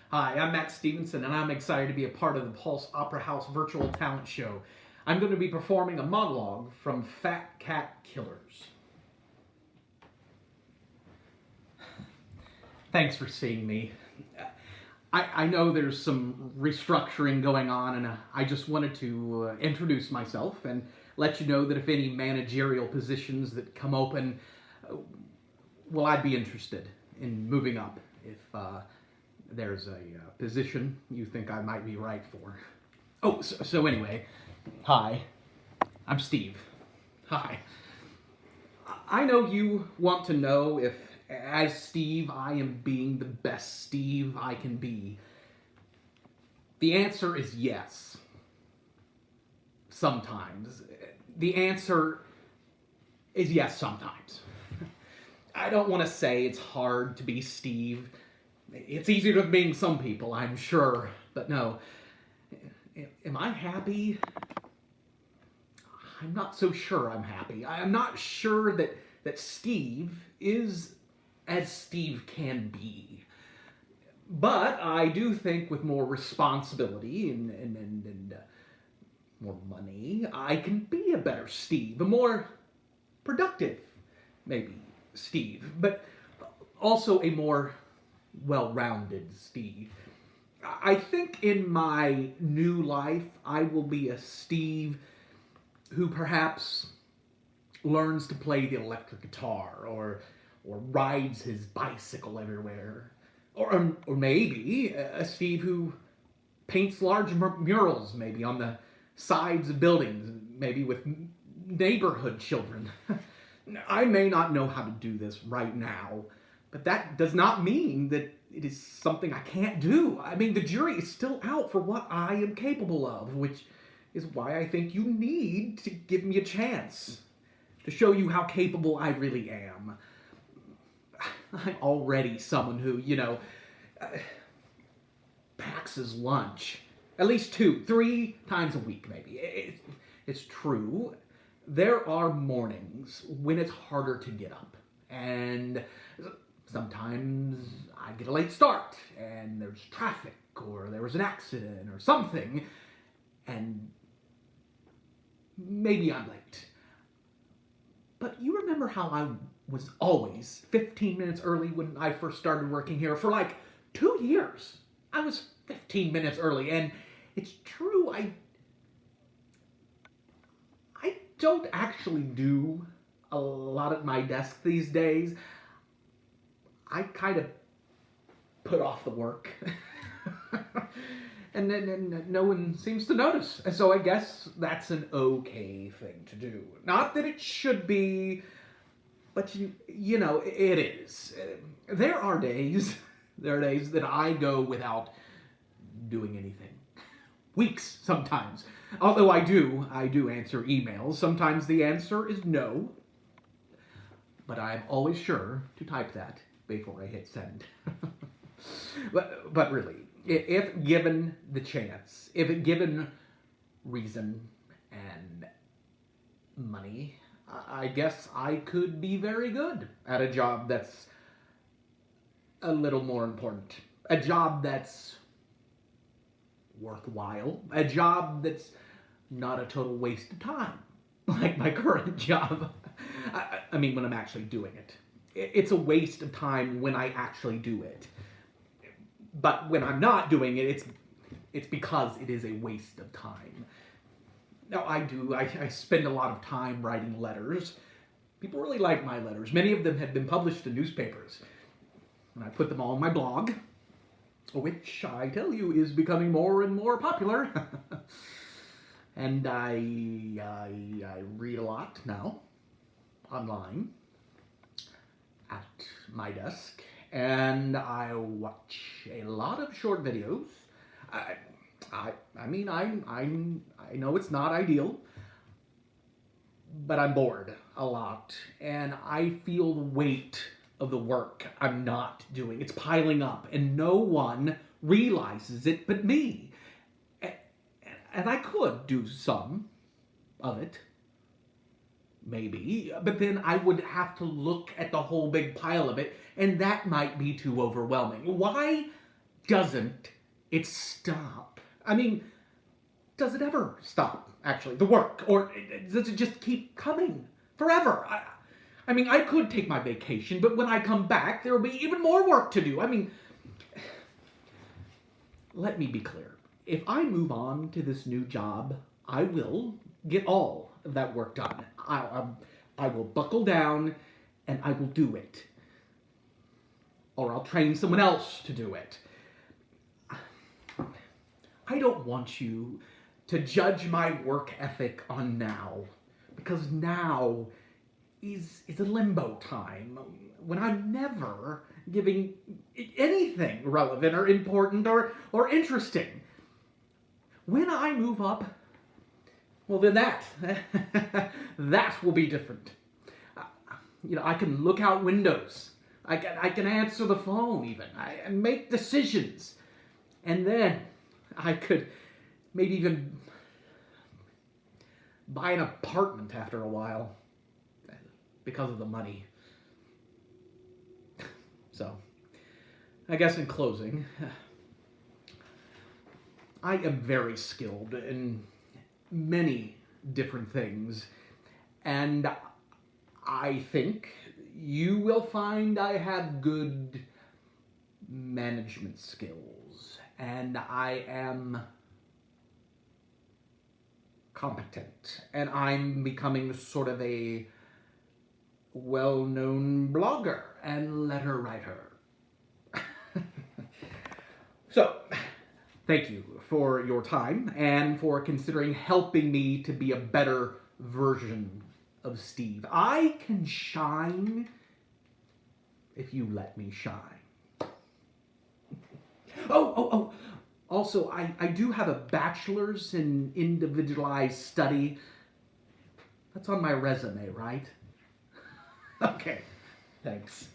Hi, I'm Matt Stephenson, and I'm excited to be a part of the Pulse Opera House virtual talent show. I'm going to be performing a monologue from Fat Cat Killers. Thanks for seeing me. I know there's some restructuring going on, and I just wanted to introduce myself and let you know that if any managerial positions that come open, well, I'd be interested in moving up if there's a position you think I might be right for. Oh, so anyway, hi, I'm Steve. Hi. I know you want to know if, as Steve, I am being the best Steve I can be. The answer is yes. Sometimes. The answer is yes, sometimes. I don't want to say it's hard to be Steve. It's easier to being some people, I'm sure, but no. Am I happy? I'm not so sure I'm happy. I'm not sure that Steve is as Steve can be. But I do think with more responsibility and more money, I can be a better Steve, a more productive, maybe, Steve, but also a more well-rounded Steve. I think in my new life, I will be a Steve who perhaps learns to play the electric guitar or rides his bicycle everywhere. Or maybe a Steve who paints large murals, maybe on the sides of buildings, maybe with neighborhood children. I may not know how to do this right now, but that does not mean that it is something I can't do. I mean, the jury is still out for what I am capable of, which is why I think you need to give me a chance to show you how capable I really am. I'm already someone who, packs his lunch at least 2-3 times a week, maybe. It's true. There are mornings when it's harder to get up, and sometimes I get a late start, and there's traffic, or there was an accident, or something, and maybe I'm late. But you remember how I was always 15 minutes early when I first started working here? For like 2 years, I was 15 minutes early, and it's true, I don't actually do a lot at my desk these days. I kind of put off the work. and then no one seems to notice. So I guess that's an okay thing to do. Not that it should be, but you know, it is. There are days that I go without doing anything. Weeks sometimes. Although I do answer emails. Sometimes the answer is no. But I'm always sure to type that before I hit send. but really, if given the chance, if given reason and money, I guess I could be very good at a job that's a little more important. A job that's worthwhile. A job that's not a total waste of time, like my current job. I mean, when I'm actually doing it. It's a waste of time when I actually do it. But when I'm not doing it, it's because it is a waste of time. Now, I spend a lot of time writing letters. People really like my letters. Many of them have been published in newspapers. And I put them all on my blog, which I tell you is becoming more and more popular. And I read a lot now, online, at my desk, and I watch a lot of short videos. I know it's not ideal, but I'm bored a lot, and I feel the weight of the work I'm not doing. It's piling up, and no one realizes it but me. And I could do some of it, maybe, but then I would have to look at the whole big pile of it, and that might be too overwhelming. Why doesn't it stop? I mean, does it ever stop, actually, the work? Or does it just keep coming forever? I mean, I could take my vacation, but when I come back, there will be even more work to do. I mean, let me be clear. If I move on to this new job, I will get all of that work done. I will buckle down and I will do it. Or I'll train someone else to do it. I don't want you to judge my work ethic on now, because now is a limbo time when I'm never giving anything relevant or important or interesting. When I move up, well, then that will be different. I can look out windows. I can answer the phone even. I make decisions. And then I could maybe even buy an apartment after a while because of the money. So, I guess in closing, I am very skilled in many different things, and I think you will find I have good management skills, and I am competent, and I'm becoming sort of a well-known blogger and letter writer. So, thank you for your time and for considering helping me to be a better version of Steve. I can shine if you let me shine. Oh. Also, I do have a bachelor's in individualized study. That's on my resume, right? Okay, thanks.